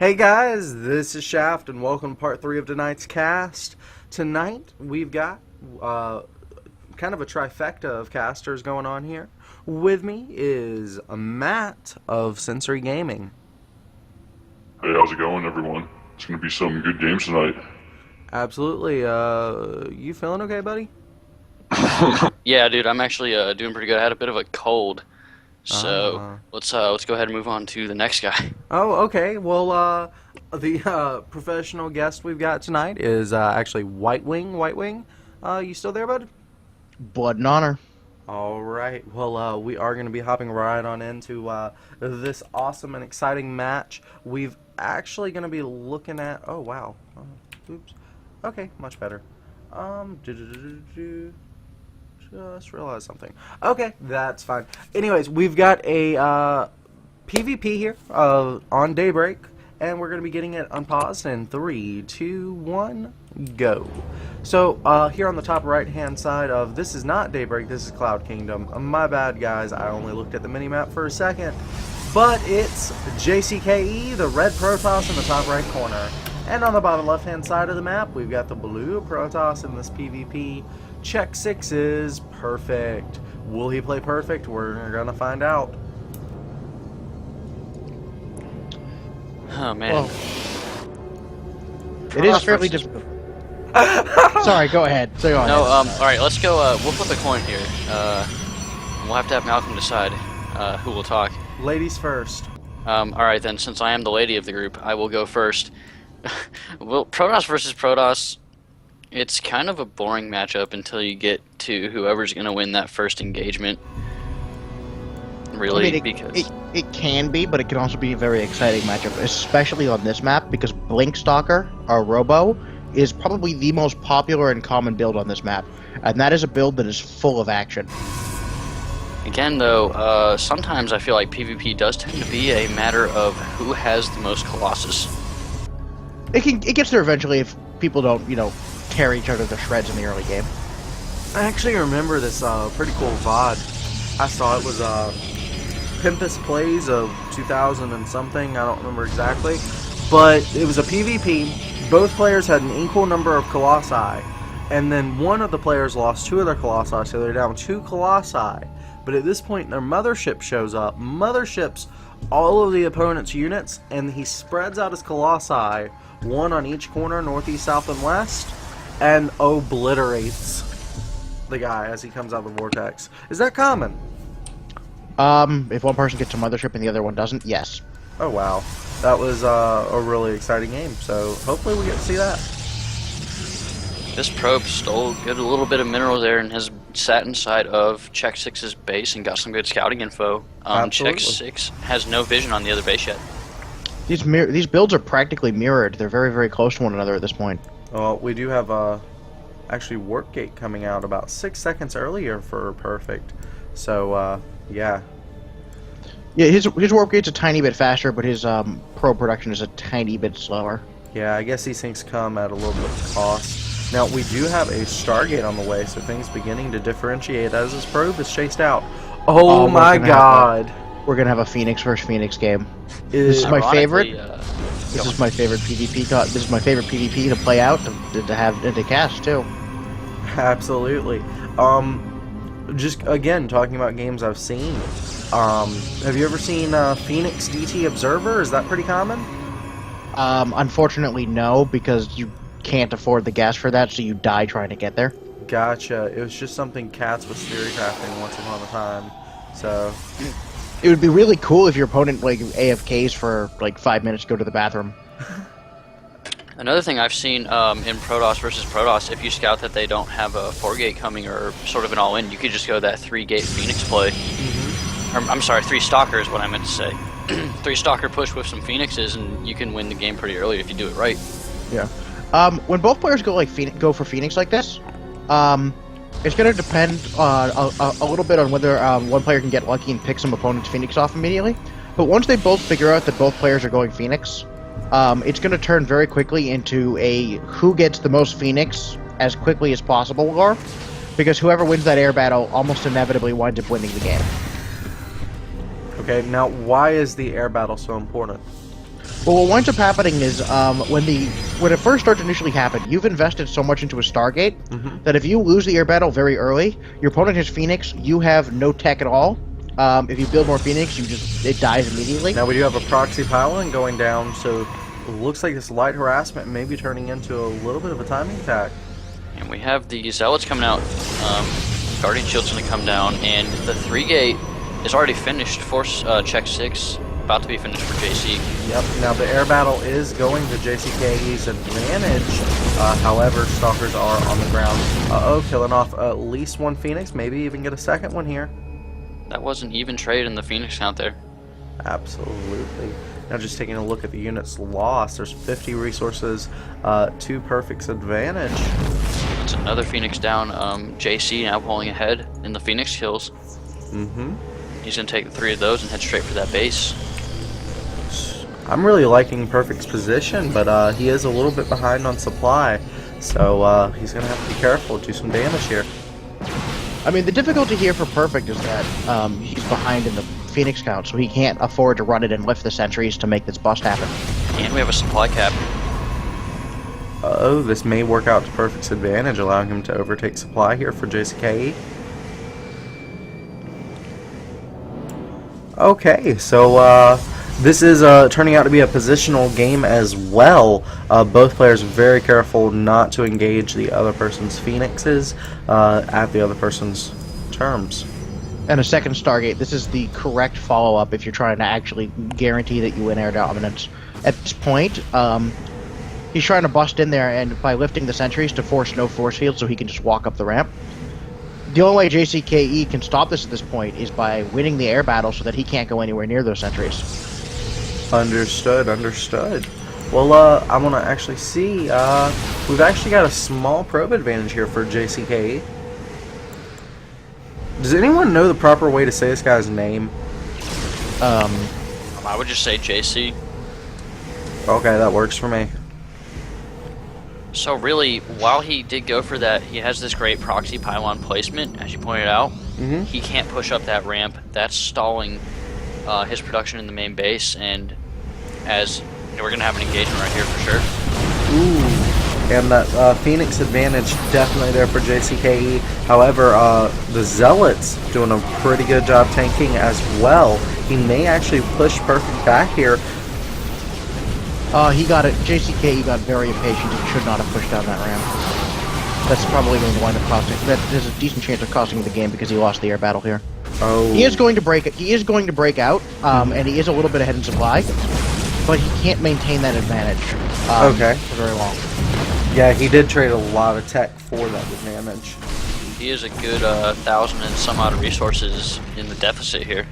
Hey guys, this is Shaft, and welcome to part 3 of tonight's cast. Tonight, we've got kind of a trifecta of casters going on here. With me is Matt of Sensory Gaming. Hey, how's it going, everyone? It's gonna be some good games tonight. Absolutely. You feeling okay, buddy? Yeah, dude, I'm actually doing pretty good. I had a bit of a cold, so Ah. let's go ahead and move on to the next guy. Oh, okay. Well, the professional guest we've got tonight is actually WhiteWing. WhiteWing, you still there, bud? Blood and honor. All right. Well, we are going to be hopping right on into this awesome and exciting match. We've actually going to be looking at. Oh wow. Oops. Okay, much better. Just realized something. Okay, that's fine. Anyways, we've got a PvP here on Daybreak, and we're going to be getting it unpaused in 3, 2, 1, go. So, here on the top right-hand side of, this is not Daybreak, this is Cloud Kingdom. My bad, guys, I only looked at the minimap for a second. But it's JCKE, the red Protoss in the top right corner. And on the bottom left-hand side of the map, we've got the blue Protoss in this PvP. xSixPerfect. Will he play perfect? We're going to find out. Oh man. Well, it is fairly difficult. Sorry, go ahead. Say on. No, all right, let's go. We'll flip a coin here. We'll have to have Malcolm decide who will talk. Ladies first. All right then, since I am the lady of the group, I will go first. Well, Protoss versus Protoss. It's kind of a boring matchup until you get to whoever's going to win that first engagement. Really, because it can be, but it can also be a very exciting matchup, especially on this map, because Blink Stalker, our Robo, is probably the most popular and common build on this map, and that is a build that is full of action. again though, sometimes I feel like PvP does tend to be a matter of who has the most Colossus. It gets there eventually if people don't, tear each other to shreds in the early game. I actually remember this pretty cool VOD. I saw it was Pimpus Plays of 2000 and something. I don't remember exactly. But it was a PvP. Both players had an equal number of Colossi. And then one of the players lost 2 of their Colossi, so they're down 2 Colossi. But at this point, their mothership shows up. Motherships all of the opponent's units, and he spreads out his Colossi, 1 on each corner, northeast, south, and west, and obliterates the guy as he comes out of the vortex. Is that common? If one person gets a mothership and the other one doesn't, yes. Oh wow, that was a really exciting game, so hopefully we get to see that. This probe stole a little bit of minerals there and has sat inside of xSix's base and got some good scouting info. Absolutely. xSix has no vision on the other base yet. These builds are practically mirrored. They're very, very close to one another at this point. Well, we do have actually Warpgate coming out about 6 seconds earlier for Perfect, so yeah. Yeah, his warp gate's a tiny bit faster, but his pro production is a tiny bit slower. Yeah, I guess these things come at a little bit of cost. Now, we do have a Stargate on the way, so things beginning to differentiate as this probe is chased out. Oh my god! We're gonna have a Phoenix versus Phoenix game. This is my favorite. Ironically, This is my favorite PvP. This is my favorite PvP to play out to have and to cast too. Absolutely. Just again talking about games I've seen. Have you ever seen Phoenix DT Observer? Is that pretty common? Unfortunately, no, because you can't afford the gas for that, so you die trying to get there. Gotcha. It was just something Cats was theory crafting once upon a time. So it would be really cool if your opponent AFKs for 5 minutes to go to the bathroom. Another thing I've seen in Protoss versus Protoss, if you scout that they don't have a 4-gate coming or sort of an all-in, you could just go that 3-gate Phoenix play. Or, I'm sorry, 3 Stalker is what I meant to say. 3 Stalker push with some Phoenixes, and you can win the game pretty early if you do it right. Yeah. When both players go for Phoenix like this, it's going to depend a little bit on whether one player can get lucky and pick some opponent's Phoenix off immediately. But once they both figure out that both players are going Phoenix, it's going to turn very quickly into a who gets the most Phoenix as quickly as possible war, because whoever wins that air battle almost inevitably winds up winning the game. Okay, now why is the air battle so important? Well, what winds up happening is when it first starts to initially happen, you've invested so much into a Stargate that if you lose the air battle very early, your opponent has Phoenix, you have no tech at all. If you build more Phoenix, it dies immediately. Now we do have a proxy pylon going down, so it looks like this light harassment may be turning into a little bit of a timing attack. And we have the Zealots coming out. Guardian Shield's going to come down, and the 3-gate is already finished. Force check 6, about to be finished for JC. Yep, now the air battle is going to JCKE's advantage. However, Stalkers are on the ground. Killing off at least one Phoenix, maybe even get a second one here. That was an even trade in the Phoenix count there. Absolutely. Now just taking a look at the units lost, there's 50 resources to Perfect's advantage. That's another Phoenix down. JC now pulling ahead in the Phoenix kills. He's going to take 3 of those and head straight for that base. I'm really liking Perfect's position, but he is a little bit behind on supply, so he's going to have to be careful, do some damage here. I mean, the difficulty here for Perfect is that he's behind in the Phoenix count, so he can't afford to run it and lift the sentries to make this bust happen. And we have a supply cap. This may work out to Perfect's advantage, allowing him to overtake supply here for JCKE. Okay, so this is turning out to be a positional game as well. Both players very careful not to engage the other person's Phoenixes at the other person's terms. And a second Stargate, this is the correct follow-up if you're trying to actually guarantee that you win air dominance. At this point, he's trying to bust in there and by lifting the sentries to force no force field so he can just walk up the ramp. The only way JCKE can stop this at this point is by winning the air battle so that he can't go anywhere near those sentries. Understood, understood. Well, I want to actually see, we've actually got a small probe advantage here for JCKE. Does anyone know the proper way to say this guy's name? I would just say JC. Okay, that works for me. So really, while he did go for that, he has this great proxy pylon placement, as you pointed out. He can't push up that ramp. That's stalling his production in the main base, and as you know, we're going to have an engagement right here for sure. Ooh, and that Phoenix advantage definitely there for JCKE. However, the Zealots doing a pretty good job tanking as well. He may actually push Perfect back here. He got it. JCKE got very impatient and should not have pushed down that ramp. That's probably going to wind up costing. There's a decent chance of costing him the game because he lost the air battle here. Oh. He is going to break it. He is going to break out, and he is a little bit ahead in supply, but he can't maintain that advantage for very long. Yeah, he did trade a lot of tech for that advantage. He is a good 1,000 and some odd resources in the deficit here.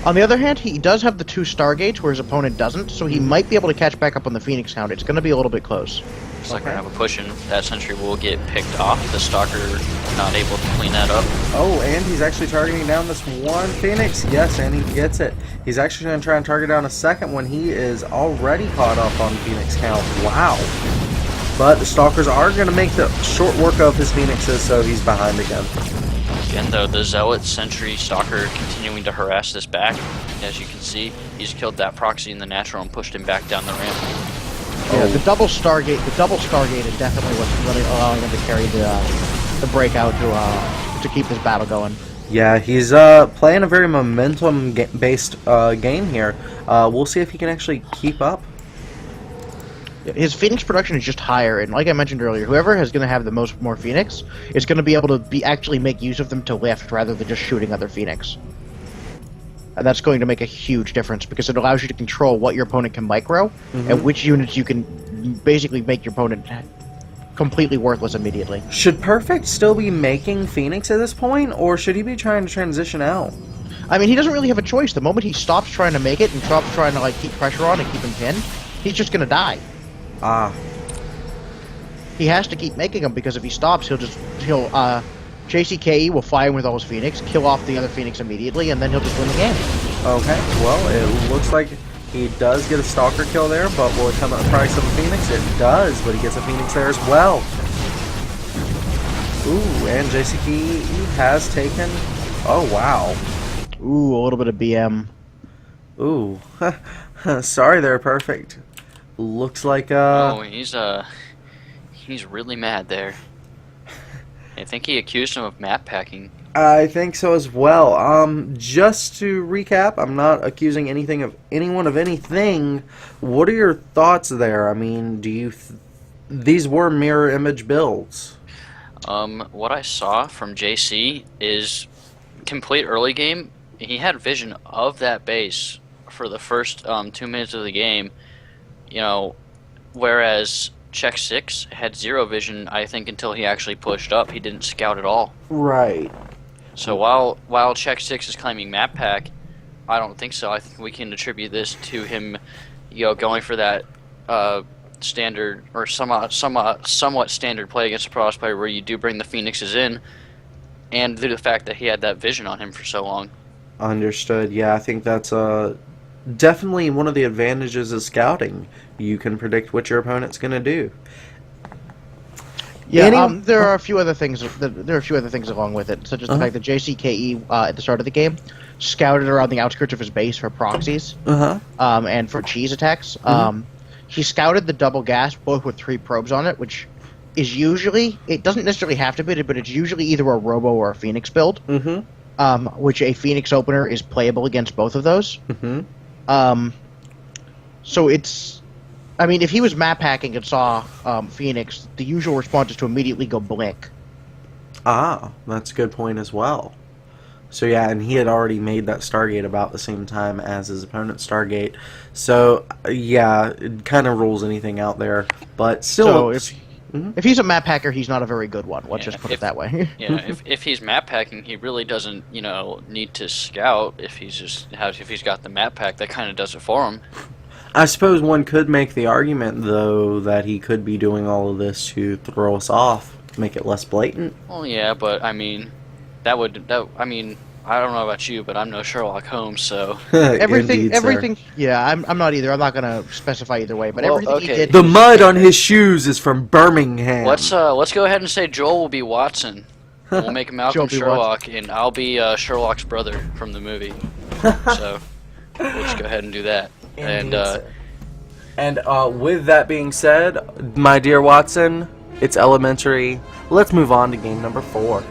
On the other hand, he does have the 2 Stargates where his opponent doesn't, so he might be able to catch back up on the Phoenix count. It's going to be a little bit close. Looks like we're going to have a push in. That sentry will get picked off. The Stalker not able to clean that up. Oh, and he's actually targeting down this one Phoenix. Yes, and he gets it. He's actually going to try and target down a second one. He is already caught up on Phoenix count. Wow. But the Stalkers are going to make the short work of his Phoenixes, so he's behind again. Again, though, the Zealot Sentry Stalker continuing to harass this back. As you can see, he's killed that proxy in the natural and pushed him back down the ramp. Yeah, the double Stargate is definitely what's really allowing him to carry the breakout to keep this battle going. Yeah, he's playing a very momentum-based game here. We'll see if he can actually keep up. His Phoenix production is just higher, and like I mentioned earlier, whoever is going to have the more Phoenix is going to be able to actually make use of them to lift rather than just shooting other Phoenix. And that's going to make a huge difference because it allows you to control what your opponent can micro and which units you can basically make your opponent completely worthless immediately. Should Perfect still be making Phoenix at this point, or should he be trying to transition out? I mean, he doesn't really have a choice. The moment he stops trying to make it and stops trying to keep pressure on and keep him pinned, he's just going to die. He has to keep making them because if he stops, JCKE will fire him with all his Phoenix, kill off the other Phoenix immediately, and then he'll just win the game. Okay, well, it looks like he does get a Stalker kill there, but will it come at the price of a Phoenix? It does, but he gets a Phoenix there as well. Ooh, and JCKE has taken... Oh, wow. Ooh, a little bit of BM. Ooh. Sorry there, Perfect. Looks like, Oh, he's really mad there. I think he accused him of map packing. I think so as well. Just to recap, I'm not accusing anyone of anything. What are your thoughts there? I mean, these were mirror image builds? What I saw from JC is complete early game. He had vision of that base for the first 2 minutes of the game, you know, whereas Check 6 had zero vision, I think, until he actually pushed up. He didn't scout at all. Right. So while Check 6 is claiming map pack, I don't think so. I think we can attribute this to him, going for that standard or somewhat standard play against a Protoss player where you do bring the Phoenixes in, and due to the fact that he had that vision on him for so long. Understood. Yeah, I think that's definitely one of the advantages of scouting. You can predict what your opponent's going to do. Yeah, there are a few other things. There are a few other things along with it, such as the fact that JCKE at the start of the game scouted around the outskirts of his base for proxies, and for cheese attacks. He scouted the double gas, both with 3 probes on it, which is usually, it doesn't necessarily have to be, but it's usually either a Robo or a Phoenix build. Which a Phoenix opener is playable against both of those. So it's, I mean, if he was map hacking and saw Phoenix, the usual response is to immediately go blink. Ah, that's a good point as well. So yeah, and he had already made that Stargate about the same time as his opponent's Stargate. So yeah, it kind of rules anything out there. But still, So if he's a map hacker, he's not a very good one. Let's just put it that way. Yeah, if he's map packing, he really doesn't, need to scout. If he's got the map pack, that kind of does it for him. I suppose one could make the argument, though, that he could be doing all of this to throw us off, to make it less blatant. Well, yeah, but I mean, I don't know about you, but I'm no Sherlock Holmes, so Indeed, sir. Yeah, I'm not either. I'm not gonna specify either way, but Well, everything he okay. did. The mud on his shoes is from Birmingham. let's go ahead and say Joel will be Watson. We'll make Malcolm Joel be Sherlock, and I'll be Sherlock's brother from the movie. So we'll just go ahead and do that. And with that being said, my dear Watson, it's elementary. Let's move on to game number 4.